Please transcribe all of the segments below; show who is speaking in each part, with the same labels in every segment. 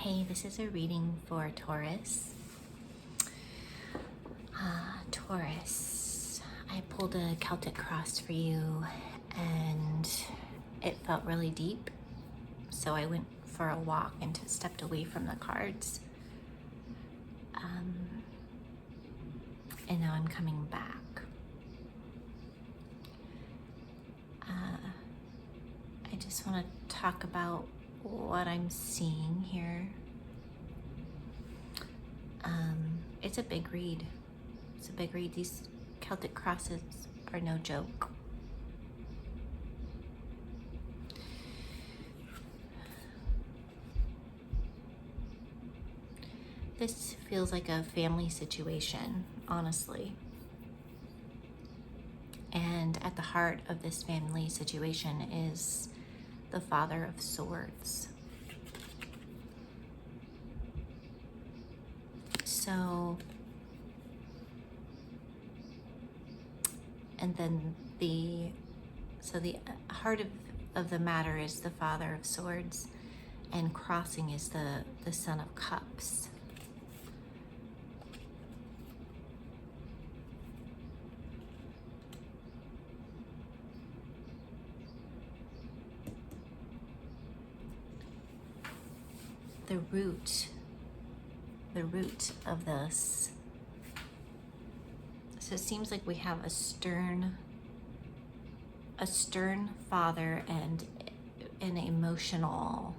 Speaker 1: Hey, this is a reading for Taurus. Taurus, I pulled a Celtic cross for you and it felt really deep. So I went for a walk and stepped away from the cards. And now I'm coming back. I just want to talk about what I'm seeing here. It's a big read. It's a big read. These Celtic crosses are no joke. This feels like a family situation, honestly. And at the heart of this family situation is the Father of Swords. So, and then the heart of the matter is the Father of Swords, and crossing is the Son of Cups. The root of this. So it seems like we have a stern father and an emotional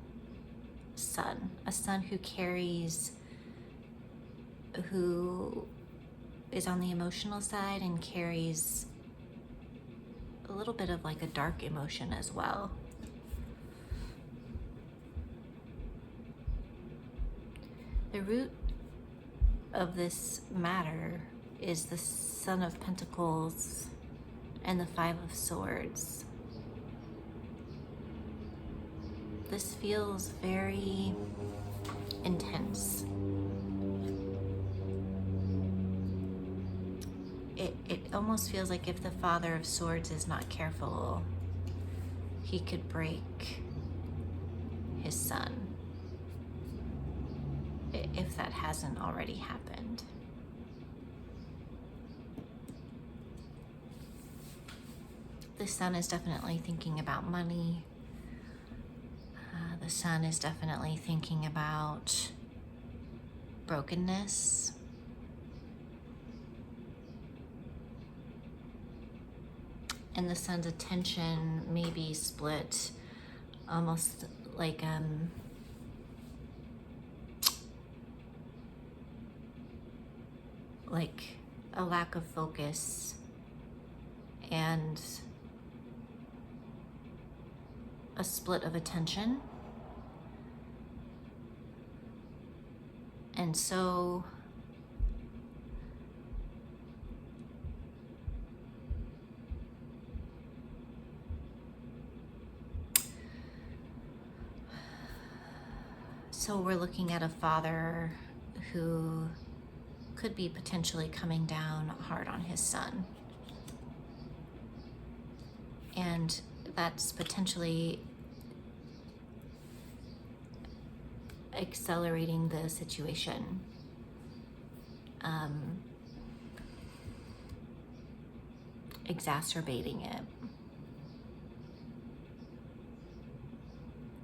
Speaker 1: son, a son who is on the emotional side and carries a little bit of like a dark emotion as well. The root of this matter is the Son of Pentacles and the Five of Swords. This feels very intense. It almost feels like if the Father of Swords is not careful, he could break his son, if that hasn't already happened. The son is definitely thinking about money. The son is definitely thinking about brokenness. And the son's attention may be split almost like a lack of focus and a split of attention. And so we're looking at a father who could be potentially coming down hard on his son. And that's potentially accelerating the situation. Exacerbating it.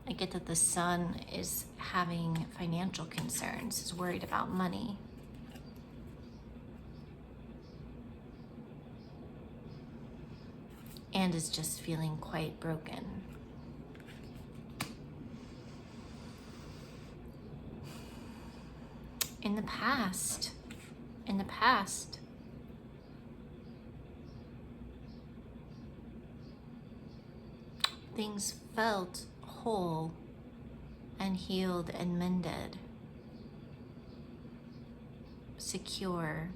Speaker 1: I get that the son is having financial concerns, is worried about money. And is just feeling quite broken. In the past, things felt whole and healed and mended, secure.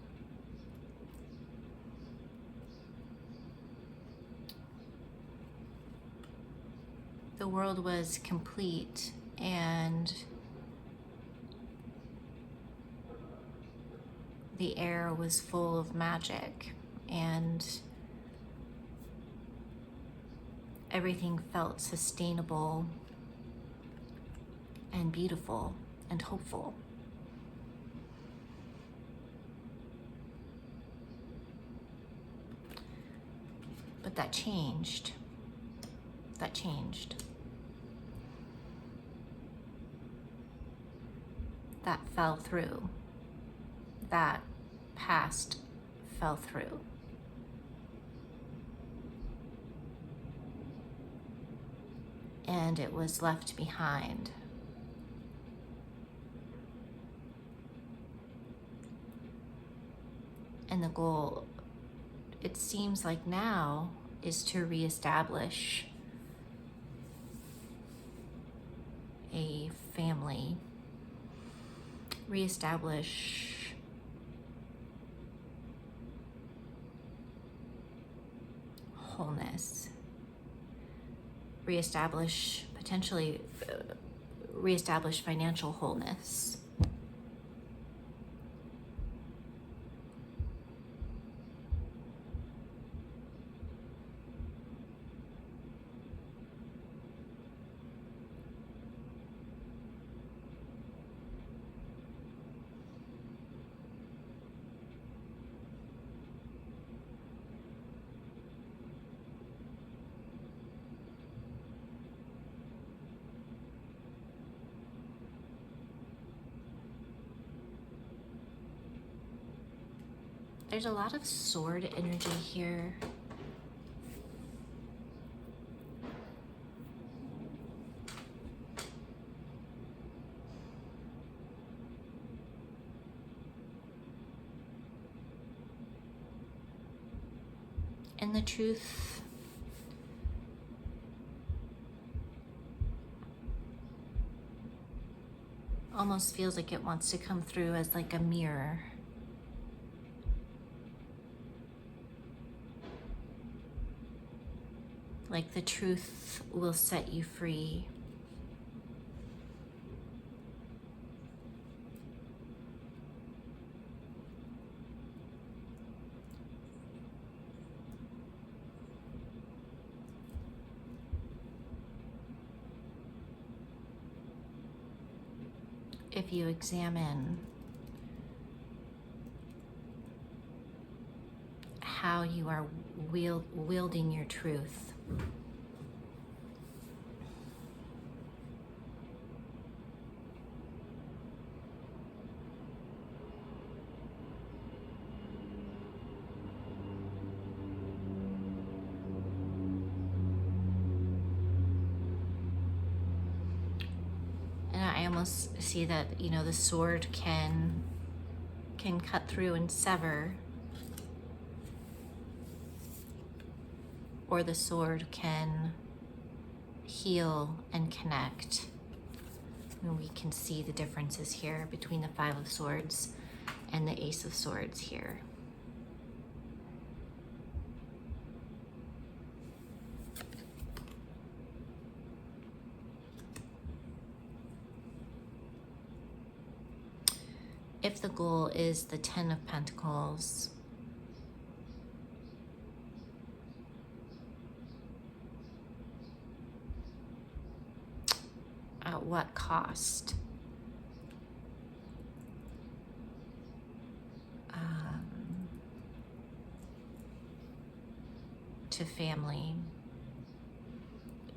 Speaker 1: The world was complete and the air was full of magic and everything felt sustainable and beautiful and hopeful. But that changed. That changed. That fell through. That past fell through. And it was left behind. And the goal, it seems like now, is to reestablish a family, reestablish wholeness, reestablish, potentially reestablish financial wholeness. There's a lot of sword energy here. And the truth almost feels like it wants to come through as like a mirror. Like the truth will set you free. If you examine how you are wielding your truth. And I almost see that, you know, the sword can cut through and sever, or the sword can heal and connect. And we can see the differences here between the Five of Swords and the Ace of Swords here. If the goal is the Ten of Pentacles, at what cost? To family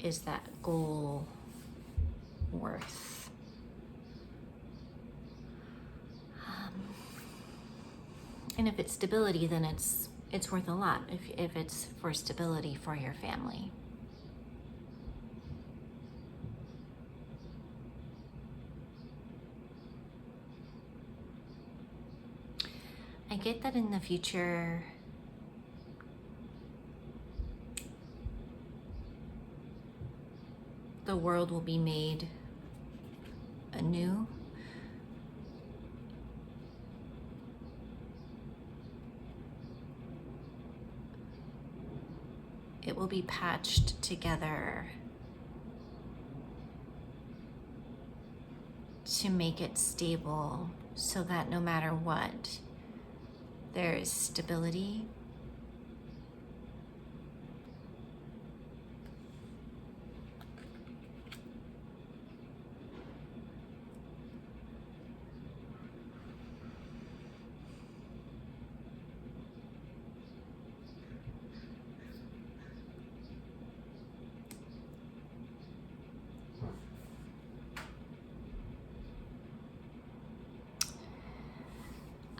Speaker 1: is that goal worth? And if it's stability, then it's worth a lot. If it's for stability for your family. I get that in the future, the world will be made anew. It will be patched together to make it stable so that no matter what, there is stability.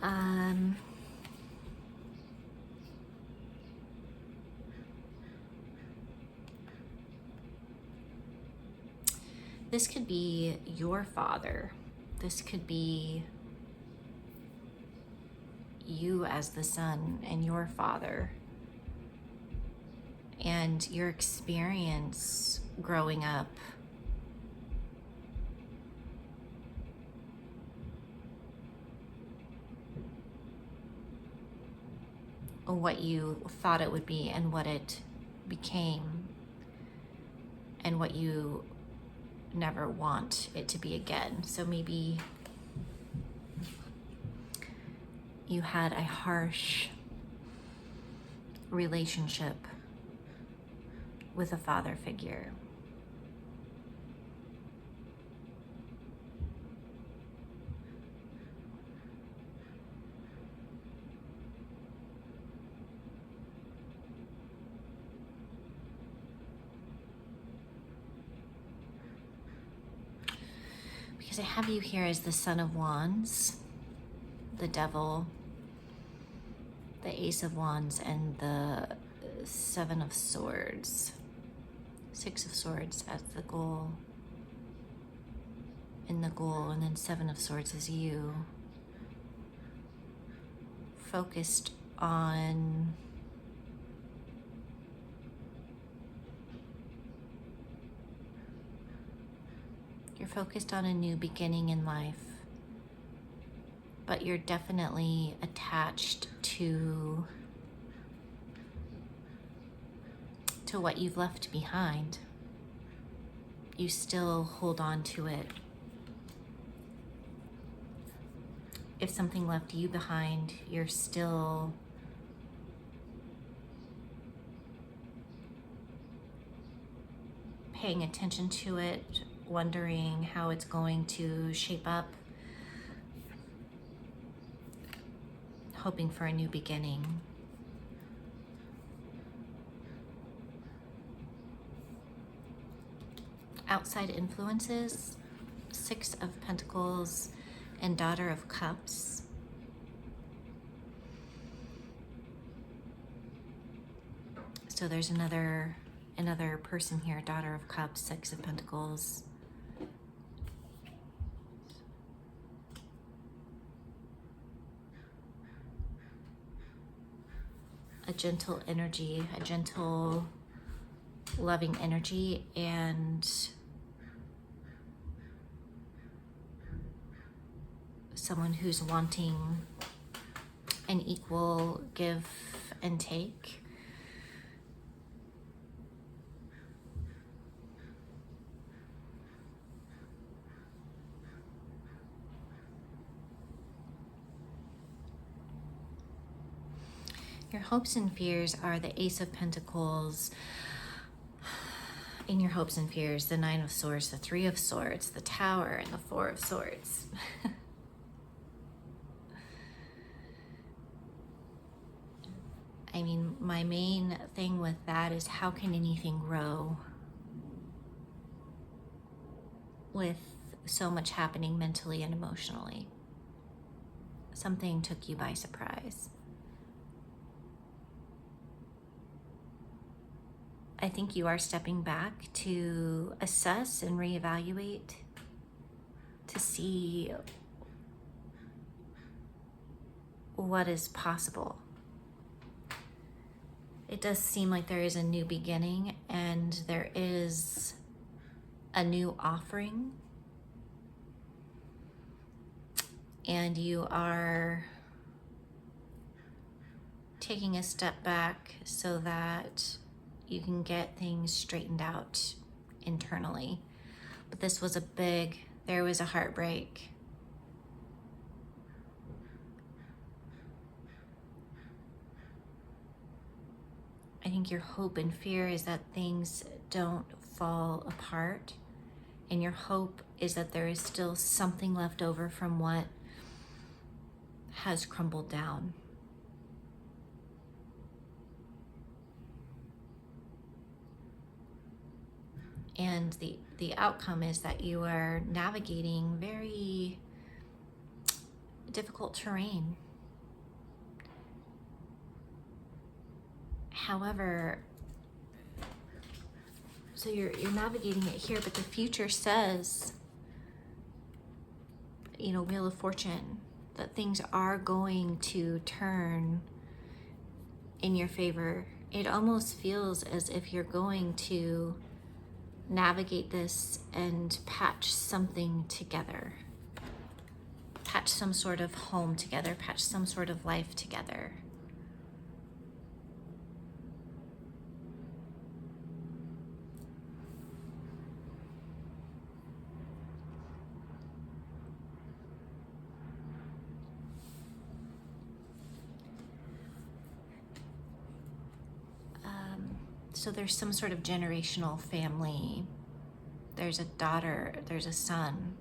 Speaker 1: Um, this could be your father. This could be you as the son and your father, and your experience growing up. What you thought it would be and what it became, and what you never want it to be again. So maybe you had a harsh relationship with a father figure. Because I have you here as the Son of Wands, the Devil, the Ace of Wands, and the Seven of Swords. Six of Swords as the goal, and then Seven of Swords is you. Focused on a new beginning in life, but you're definitely attached to what you've left behind. You still hold on to it. If something left you behind, you're still paying attention to it, wondering how it's going to shape up, hoping for a new beginning. Outside influences, Six of Pentacles and Daughter of Cups. So there's another person here, Daughter of Cups, Six of Pentacles. A gentle energy, a gentle, loving energy, and someone who's wanting an equal give and take. Your hopes and fears are the Ace of Pentacles. In your hopes and fears, the Nine of Swords, the Three of Swords, the Tower, and the Four of Swords. I mean, my main thing with that is, how can anything grow with so much happening mentally and emotionally? Something took you by surprise. I think you are stepping back to assess and reevaluate, to see what is possible. It does seem like there is a new beginning, and there is a new offering, and you are taking a step back so that you can get things straightened out internally. But this was there was a heartbreak. I think your hope and fear is that things don't fall apart, and your hope is that there is still something left over from what has crumbled down. And the outcome is that you are navigating very difficult terrain. However, so you're navigating it here, but the future says, you know, Wheel of Fortune, that things are going to turn in your favor. It almost feels as if you're going to navigate this and patch something together. Patch some sort of home together, patch some sort of life together. So there's some sort of generational family. There's a daughter, there's a son,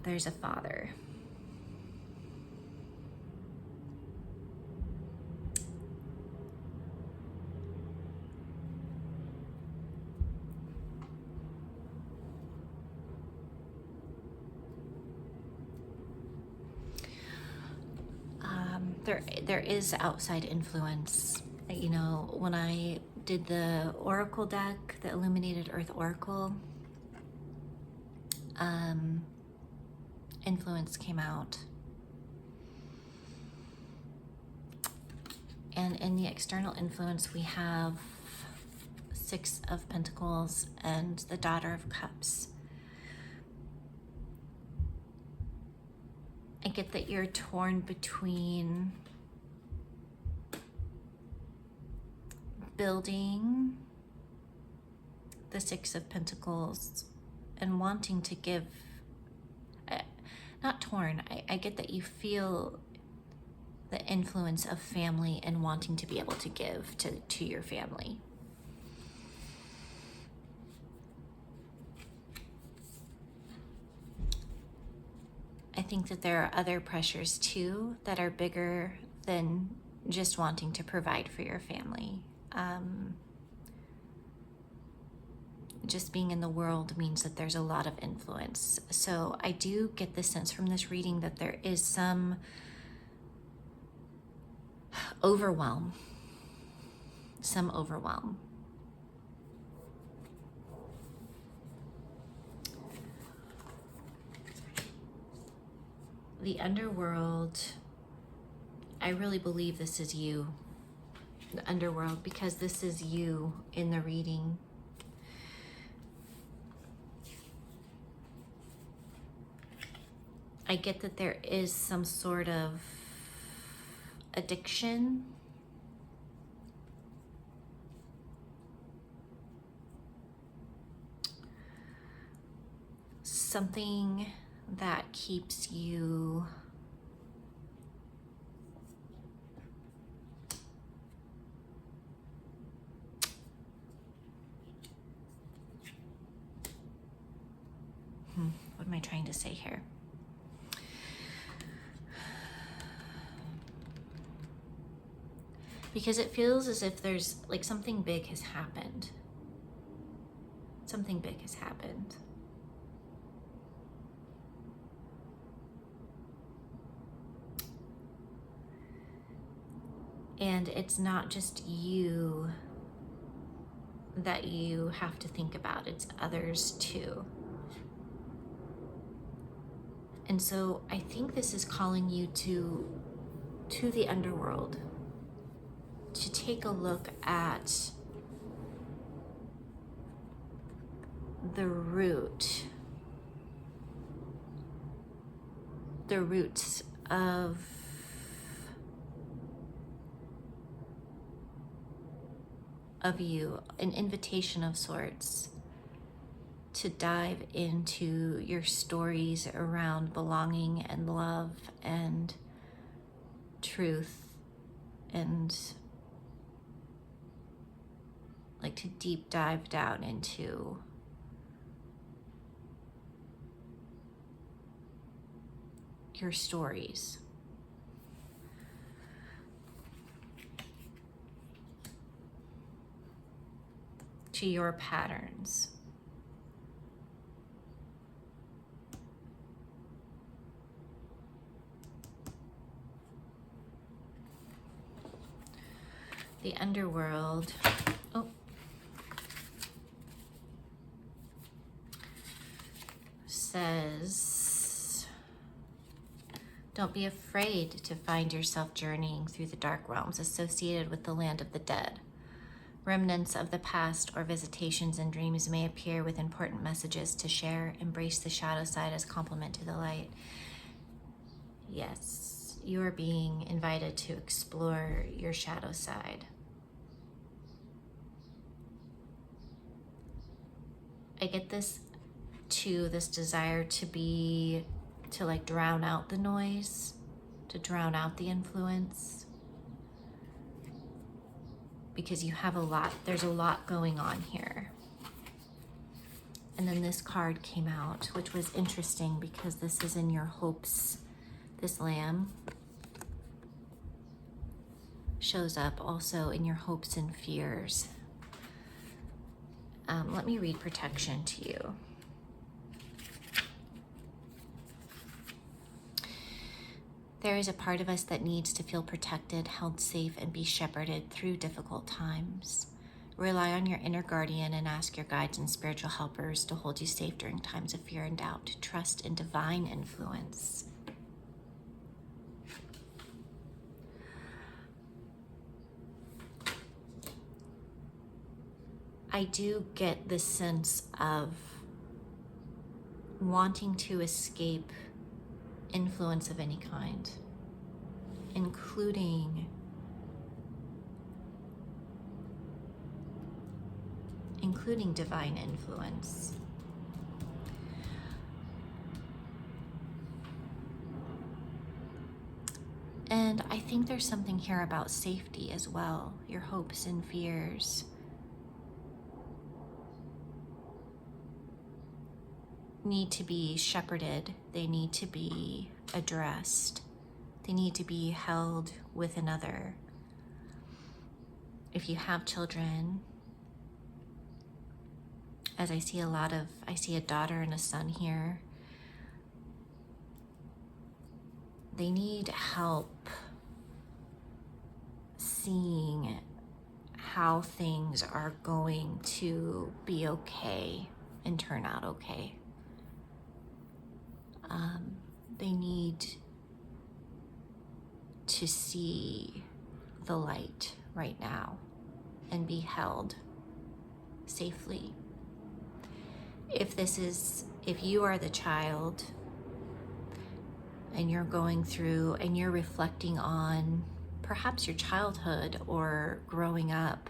Speaker 1: there's a father. There is outside influence. You know, when I did the Oracle deck, the Illuminated Earth Oracle, influence came out. And in the external influence, we have Six of Pentacles and the Daughter of Cups. I get that you're torn between building the Six of Pentacles and wanting to give, not torn, I get that you feel the influence of family and wanting to be able to give to your family. I think that there are other pressures too that are bigger than just wanting to provide for your family. Just being in the world means that there's a lot of influence. So I do get the sense from this reading that there is some overwhelm. The underworld, I really believe this is you, the underworld, because this is you in the reading. I get that there is some sort of addiction. Something that keeps you what am I trying to say here? Because it feels as if there's like something big has happened. Something big has happened. And it's not just you that you have to think about, it's others too. And so I think this is calling you to the underworld, to take a look at the roots of you, an invitation of sorts to dive into your stories around belonging and love and truth, and like to deep dive down into your stories. To your patterns. The underworld. Oh. Says, don't be afraid to find yourself journeying through the dark realms associated with the land of the dead. Remnants of the past or visitations and dreams may appear with important messages to share. Embrace the shadow side as complement to the light. Yes, you are being invited to explore your shadow side. I get this too, this desire to like drown out the noise, to drown out the influence. Because you have there's a lot going on here. And then this card came out, which was interesting because this is in your hopes. This lamb shows up also in your hopes and fears. Let me read protection to you. There is a part of us that needs to feel protected, held safe, and be shepherded through difficult times. Rely on your inner guardian and ask your guides and spiritual helpers to hold you safe during times of fear and doubt. Trust in divine influence. I do get this sense of wanting to escape influence of any kind, including divine influence. And I think there's something here about safety as well. Your hopes and fears need to be shepherded. They need to be addressed. They need to be held with another. If you have children, as I see a daughter and a son here, they need help seeing how things are going to be okay and turn out okay. They need to see the light right now and be held safely. If you are the child and you're going through and you're reflecting on perhaps your childhood or growing up,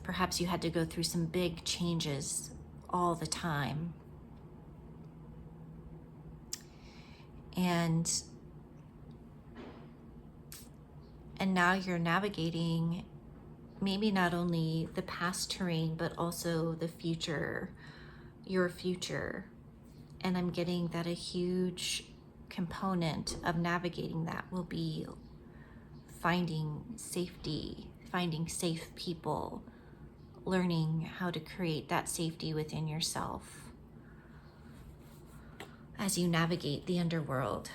Speaker 1: perhaps you had to go through some big changes all the time. And now you're navigating maybe not only the past terrain, but also the future, your future. And I'm getting that a huge component of navigating that will be finding safety, finding safe people, learning how to create that safety within yourself as you navigate the underworld.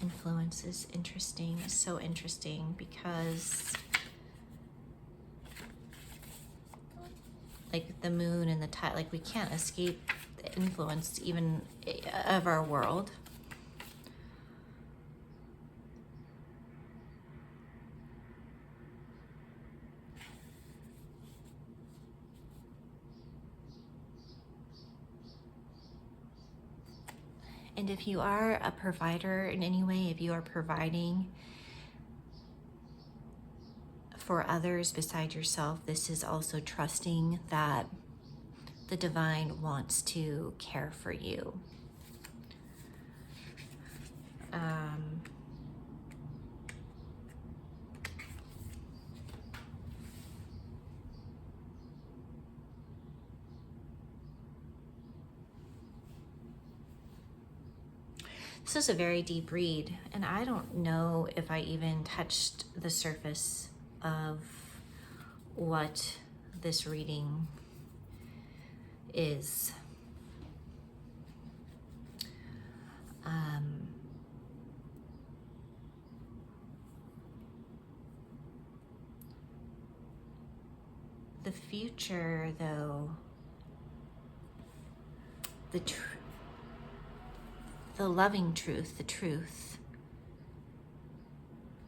Speaker 1: Influence is interesting, so interesting, because like the moon and the tide, like we can't escape the influence even of our world. And if you are a provider in any way, if you are providing for others beside yourself, this is also trusting that the divine wants to care for you. This is a very deep read, and I don't know if I even touched the surface of what this reading is the future, though, the loving truth, the truth,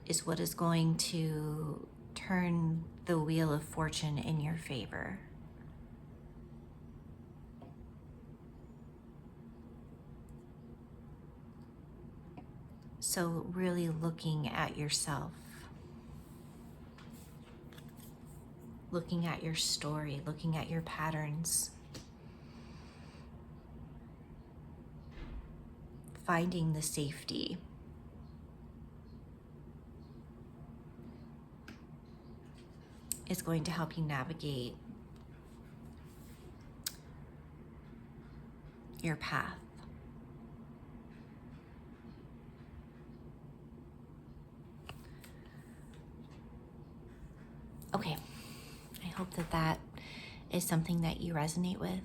Speaker 1: is what is going to turn the wheel of fortune in your favor. So really looking at yourself, looking at your story, looking at your patterns, finding the safety. Is going to help you navigate your path. Okay, I hope that that is something that you resonate with.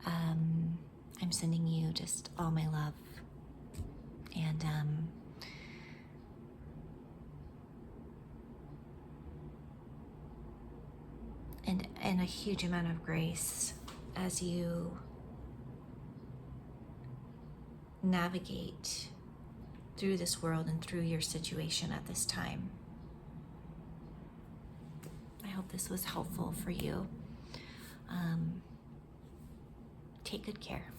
Speaker 1: I'm sending you just all my love, and a huge amount of grace as you navigate through this world and through your situation at this time. I hope this was helpful for you. Take good care.